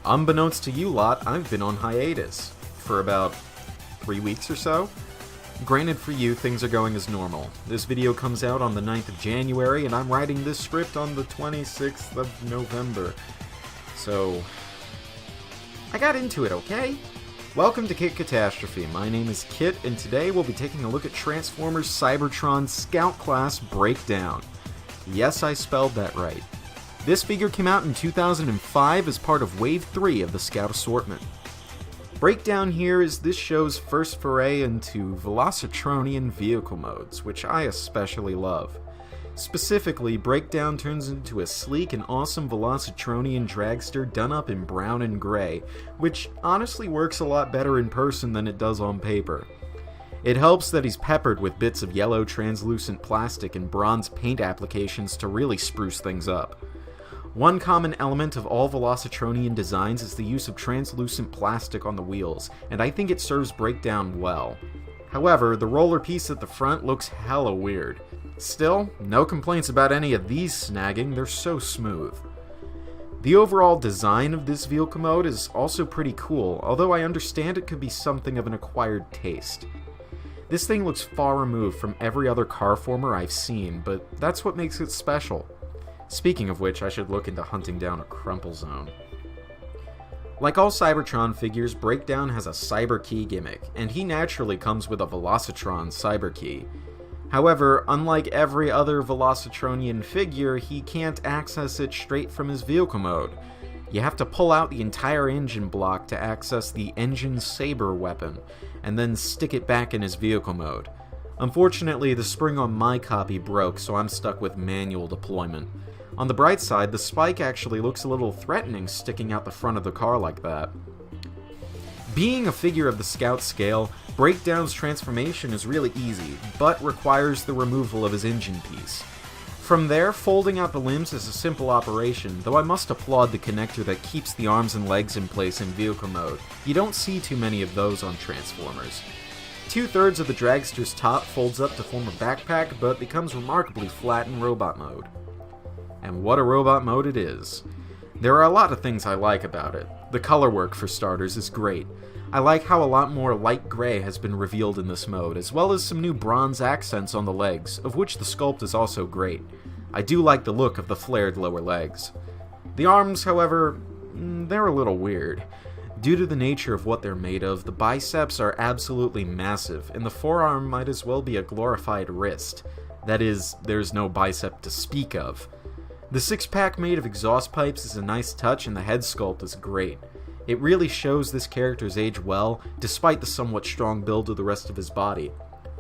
Unbeknownst to you lot, I've been on hiatus for about 3 weeks or so. Granted, for you, things are going as normal. This video comes out on the 9th of January, and I'm writing this script on the 26th of November. So, I got into it, okay? Welcome to Katastrophe. My name is Kit, and today we'll be taking a look at Transformers Cybertron Scout Class Breakdown. Yes, I spelled that right. This figure came out in 2005 as part of Wave 3 of the Scout assortment. Breakdown here is this show's first foray into Velocitronian vehicle modes, which I especially love. Specifically, Breakdown turns into a sleek and awesome Velocitronian dragster done up in brown and gray, which honestly works a lot better in person than it does on paper. It helps that he's peppered with bits of yellow translucent plastic and bronze paint applications to really spruce things up. One common element of all Velocitronian designs is the use of translucent plastic on the wheels, and I think it serves Breakdown well. However, the roller piece at the front looks hella weird. Still, no complaints about any of these snagging, they're so smooth. The overall design of this vehicle mode is also pretty cool, although I understand it could be something of an acquired taste. This thing looks far removed from every other car former I've seen, but that's what makes it special. Speaking of which, I should look into hunting down a crumple zone. Like all Cybertron figures, Breakdown has a Cyber Key gimmick, and he naturally comes with a Velocitron Cyber Key. However, unlike every other Velocitronian figure, he can't access it straight from his vehicle mode. You have to pull out the entire engine block to access the Engine Saber weapon, and then stick it back in his vehicle mode. Unfortunately, the spring on my copy broke, so I'm stuck with manual deployment. On the bright side, the spike actually looks a little threatening sticking out the front of the car like that. Being a figure of the Scout scale, Breakdown's transformation is really easy, but requires the removal of his engine piece. From there, folding out the limbs is a simple operation, though I must applaud the connector that keeps the arms and legs in place in vehicle mode. You don't see too many of those on Transformers. 2/3 of the dragster's top folds up to form a backpack, but becomes remarkably flat in robot mode. And what a robot mode it is. There are a lot of things I like about it. The color work, for starters, is great. I like how a lot more light gray has been revealed in this mode, as well as some new bronze accents on the legs, of which the sculpt is also great. I do like the look of the flared lower legs. The arms, however, they're a little weird. Due to the nature of what they're made of, the biceps are absolutely massive, and the forearm might as well be a glorified wrist. That is, there's no bicep to speak of. The six-pack made of exhaust pipes is a nice touch, and the head sculpt is great. It really shows this character's age well, despite the somewhat strong build of the rest of his body.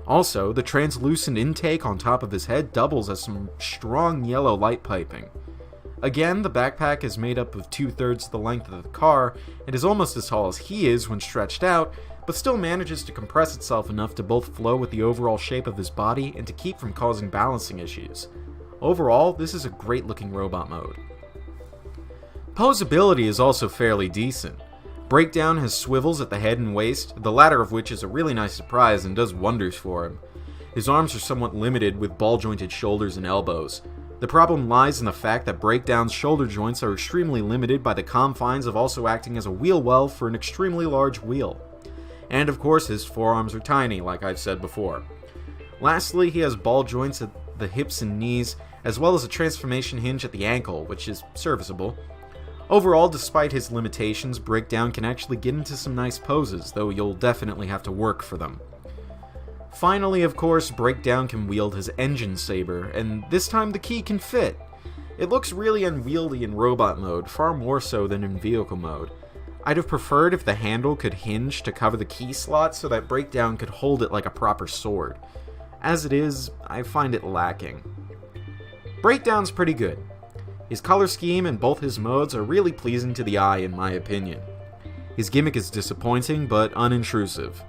Also, the translucent intake on top of his head doubles as some strong yellow light piping. Again, the backpack is made up of 2/3 the length of the car, and is almost as tall as he is when stretched out, but still manages to compress itself enough to both flow with the overall shape of his body and to keep from causing balancing issues. Overall, this is a great looking robot mode. Posability is also fairly decent. Breakdown has swivels at the head and waist, the latter of which is a really nice surprise and does wonders for him. His arms are somewhat limited with ball-jointed shoulders and elbows. The problem lies in the fact that Breakdown's shoulder joints are extremely limited by the confines of also acting as a wheel well for an extremely large wheel. And of course, his forearms are tiny, like I've said before. Lastly, he has ball joints at the hips and knees, as well as a transformation hinge at the ankle, which is serviceable. Overall, despite his limitations, Breakdown can actually get into some nice poses, though you'll definitely have to work for them. Finally, of course, Breakdown can wield his Engine Saber, and this time the key can fit. It looks really unwieldy in robot mode, far more so than in vehicle mode. I'd have preferred if the handle could hinge to cover the key slot so that Breakdown could hold it like a proper sword. As it is, I find it lacking. Breakdown's pretty good. His color scheme and both his modes are really pleasing to the eye in my opinion. His gimmick is disappointing, but unintrusive.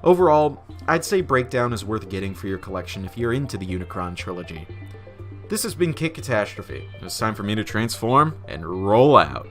Overall, I'd say Breakdown is worth getting for your collection if you're into the Unicron trilogy. This has been Katastrophe. It's time for me to transform and roll out.